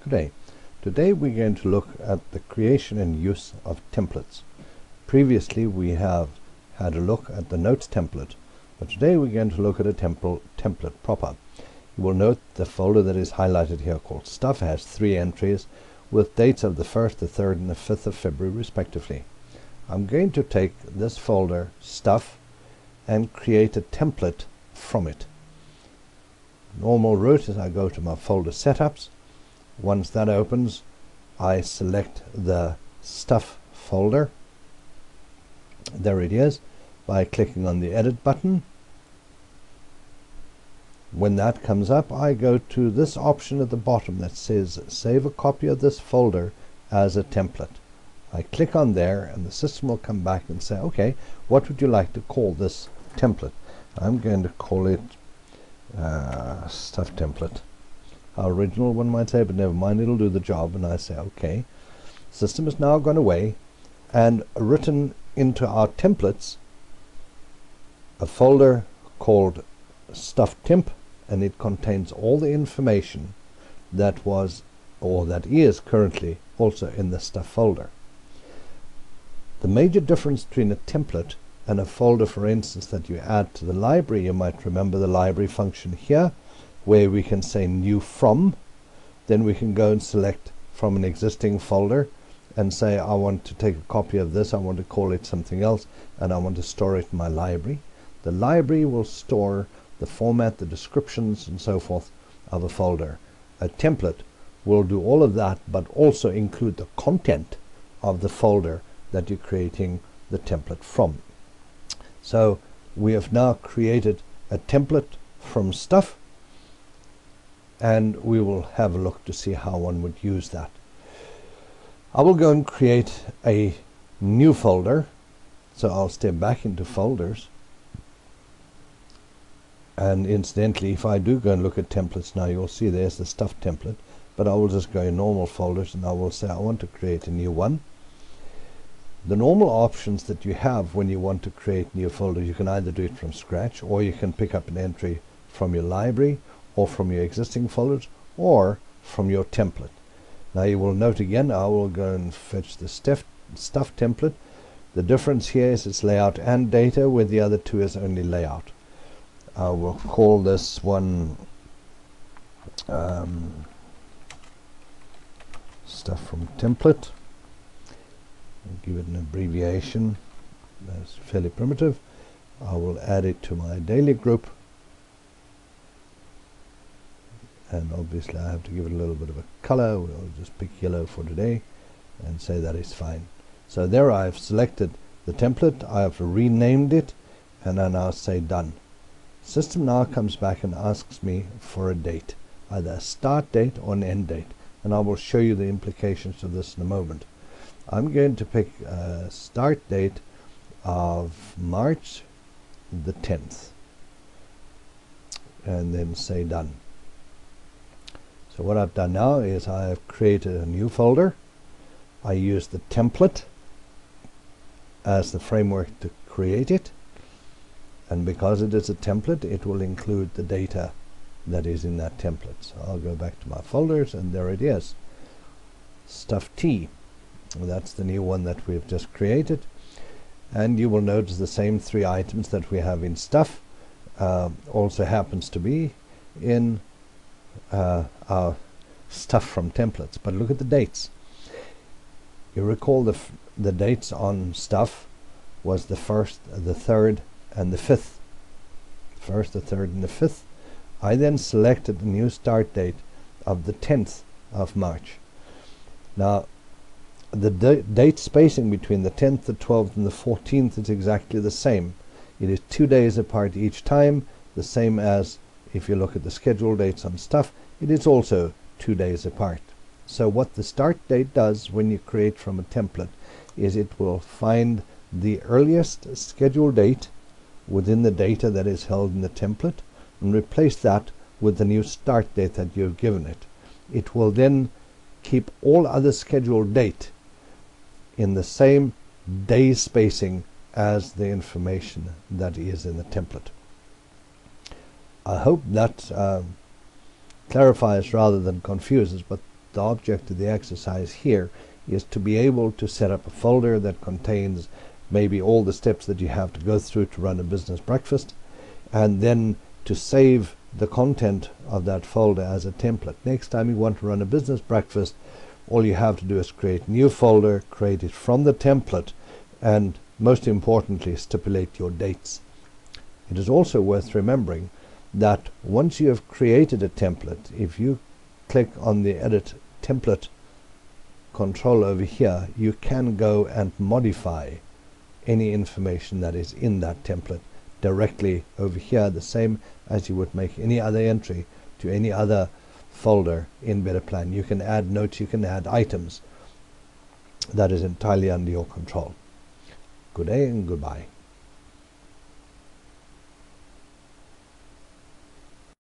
today. Today we're going to look at the creation and use of templates. Previously we have had a look at the notes template, but today we're going to look at a template proper. You will note the folder that is highlighted here called Stuff has 3 entries with dates of the 1st, the 3rd and the 5th of February respectively. I'm going to take this folder Stuff and create a template from it. Normal route is I go to my folder setups. Once that opens, I select the Stuff folder. There it is, by clicking on the edit button. When that comes up, I go to this option at the bottom that says save a copy of this folder as a template. I click on there and the system will come back and say, okay, what would you like to call this template? I'm going to call it Stuff template. How original, one might say, but never mind, it'll do the job. And I say okay. System has now gone away and written into our templates a folder called Stuff temp, and it contains all the information that was or that is currently also in the Stuff folder. The major difference between a template and a folder, for instance, that you add to the library, you might remember the library function here, where we can say new from. Then we can go and select from an existing folder and say I want to take a copy of this, I want to call it something else, and I want to store it in my library. The library will store the format, the descriptions and so forth of a folder. A template will do all of that, but also include the content of the folder that you're creating the template from. So we have now created a template from Stuff, and we will have a look to see how one would use that. I will go and create a new folder, so I'll step back into folders. And incidentally, if I do go and look at templates now, you'll see there's the Stuff template, but I will just go in normal folders and I will say I want to create a new one. The normal options that you have when you want to create new folders, you can either do it from scratch, or you can pick up an entry from your library or from your existing folders or from your template. Now you will note again, I will go and fetch the Stuff template. The difference here is it's layout and data, where the other two is only layout. I will call this one Stuff from template. I'll give it an abbreviation. That's fairly primitive. I will add it to my daily group, and obviously I have to give it a little bit of a color. We'll just pick yellow for today and say that is fine. So there I've selected the template, I have renamed it, and I now say done. System now comes back and asks me for a date, either a start date or an end date, and I will show you the implications of this in a moment. I'm going to pick a start date of March the 10th and then say done. So what I've done now is I have created a new folder. I use the template as the framework to create it, and because it is a template, it will include the data that is in that template. So I'll go back to my folders, and there it is, Stuff T. That's the new one that we've just created, and you will notice the same 3 items that we have in Stuff also happens to be in our Stuff from templates. But look at the dates. You recall the dates on Stuff was the 1st, the 3rd and the 5th. 1st, the 3rd and the 5th. I then selected the new start date of the 10th of March. Now the date spacing between the 10th, the 12th and the 14th is exactly the same. It is 2 days apart each time, the same as if you look at the schedule dates on Stuff, it is also 2 days apart. So what the start date does when you create from a template is it will find the earliest schedule date within the data that is held in the template and replace that with the new start date that you've given it. It will then keep all other scheduled date in the same day spacing as the information that is in the template. I hope that clarifies rather than confuses, but the object of the exercise here is to be able to set up a folder that contains maybe all the steps that you have to go through to run a business breakfast, and then to save the content of that folder as a template. Next time you want to run a business breakfast, all you have to do is create a new folder, create it from the template, and most importantly, stipulate your dates. It is also worth remembering that once you have created a template, if you click on the Edit Template control over here, you can go and modify any information that is in that template directly over here, the same as you would make any other entry to any other folder in Betterplan. You can add notes, you can add items. That is entirely under your control. Good day and goodbye.